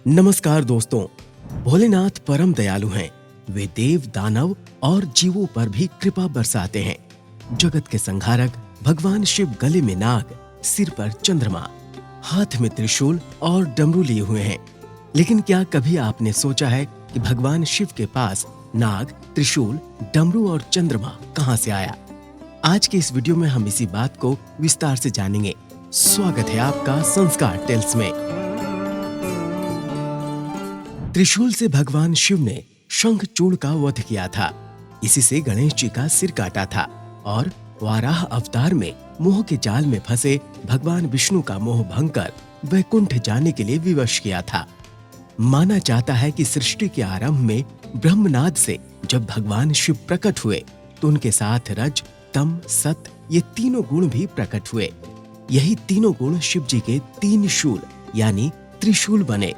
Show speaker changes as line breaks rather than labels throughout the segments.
नमस्कार दोस्तों, भोलेनाथ परम दयालु हैं। वे देव, दानव और जीवों पर भी कृपा बरसाते हैं। जगत के संहारक भगवान शिव गले में नाग, सिर पर चंद्रमा, हाथ में त्रिशूल और डमरू लिए हुए हैं। लेकिन क्या कभी आपने सोचा है कि भगवान शिव के पास नाग, त्रिशूल, डमरू और चंद्रमा कहां से आया? आज के इस वीडियो में हम इसी बात को विस्तार से जानेंगे। स्वागत है आपका संस्कार टेल्स में। त्रिशूल से भगवान शिव ने शंखचूड़ का वध किया था। इसी से गणेश जी का सिर काटा था और वाराह अवतार में मोह के जाल में फंसे भगवान विष्णु का मोह भंग कर वैकुंठ जाने के लिए विवश किया था। माना जाता है कि सृष्टि के आरंभ में ब्रह्मनाद से जब भगवान शिव प्रकट हुए तो उनके साथ रज, तम, सत ये तीनों गुण भी प्रकट हुए। यही तीनों गुण शिव जी के तीन शूल यानी त्रिशूल बने।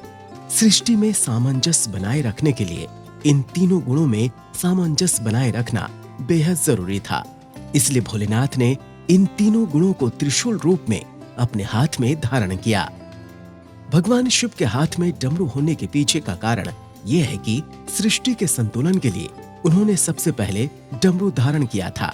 सृष्टि में सामंजस्य बनाए रखने के लिए इन तीनों गुणों में सामंजस्य बनाए रखना बेहद जरूरी था। इसलिए भोलेनाथ ने इन तीनों गुणों को त्रिशूल रूप में अपने हाथ में धारण किया। भगवान शिव के हाथ में डमरू होने के पीछे का कारण यह है कि सृष्टि के संतुलन के लिए उन्होंने सबसे पहले डमरू धारण किया था।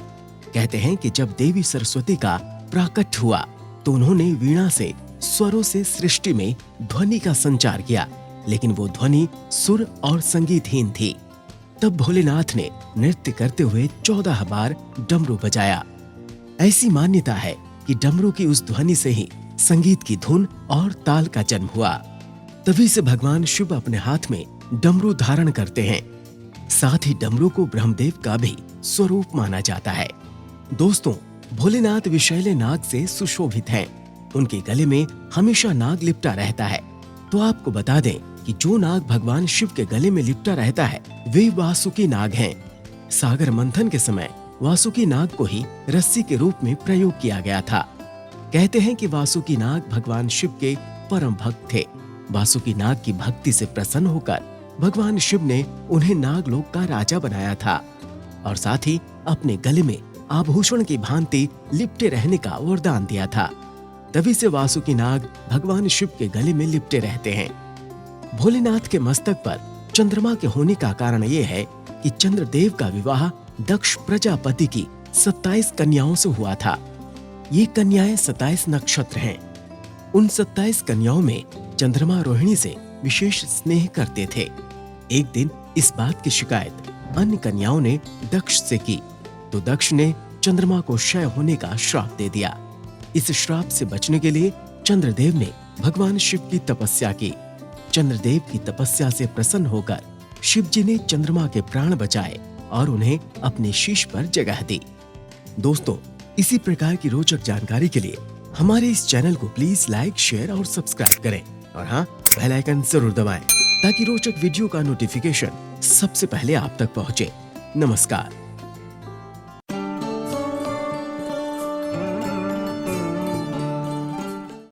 कहते हैं कि जब देवी सरस्वती का प्राकट्य हुआ तो उन्होंने वीणा से स्वरों से सृष्टि में ध्वनि का संचार किया, लेकिन वो ध्वनि सुर और संगीतहीन थी। तब भोलेनाथ ने नृत्य करते हुए 14 बार डमरू बजाया। ऐसी मान्यता है कि डमरू की उस ध्वनि से ही संगीत की धुन और ताल का जन्म हुआ। तभी से भगवान शिव अपने हाथ में डमरू धारण करते हैं। साथ ही डमरू को ब्रह्मदेव का भी स्वरूप माना जाता है। दोस्तों, भोलेनाथ विषैले नाग से सुशोभित हैं। उनके गले में हमेशा नाग लिपटा रहता है। तो आपको बता दें कि जो नाग भगवान शिव के गले में लिपटा रहता है वे वासुकी नाग हैं। सागर मंथन के समय वासुकी नाग को ही रस्सी के रूप में प्रयोग किया गया था। कहते हैं कि वासुकी नाग भगवान शिव के परम भक्त थे। वासुकी नाग की भक्ति से प्रसन्न होकर भगवान शिव ने उन्हें नागलोक का राजा बनाया था और साथ ही अपने गले में आभूषण की भांति लिपटे रहने का वरदान दिया था। तभी से वासुकी नाग भगवान शिव के गले में लिपटे रहते हैं। भोलेनाथ के मस्तक पर चंद्रमा के होने का कारण ये है कि चंद्रदेव का विवाह दक्ष प्रजापति की 27 कन्याओं से हुआ था। ये कन्याएं 27 नक्षत्र हैं। उन 27 कन्याओं में चंद्रमा रोहिणी से विशेष स्नेह करते थे। एक दिन इस बात की शिकायत अन्य कन्याओं ने दक्ष से की तो दक्ष ने चंद्रमा को क्षय होने का श्राप दे दिया। इस श्राप से बचने के लिए चंद्रदेव ने भगवान शिव की तपस्या की। चंद्रदेव की तपस्या से प्रसन्न होकर शिव जी ने चंद्रमा के प्राण बचाए और उन्हें अपने शीश पर जगह दी। दोस्तों, इसी प्रकार की रोचक जानकारी के लिए हमारे इस चैनल को प्लीज लाइक, शेयर और सब्सक्राइब करें और हाँ, बेल आइकन जरूर दबाएं ताकि रोचक वीडियो का नोटिफिकेशन सबसे पहले आप तक पहुंचे। नमस्कार।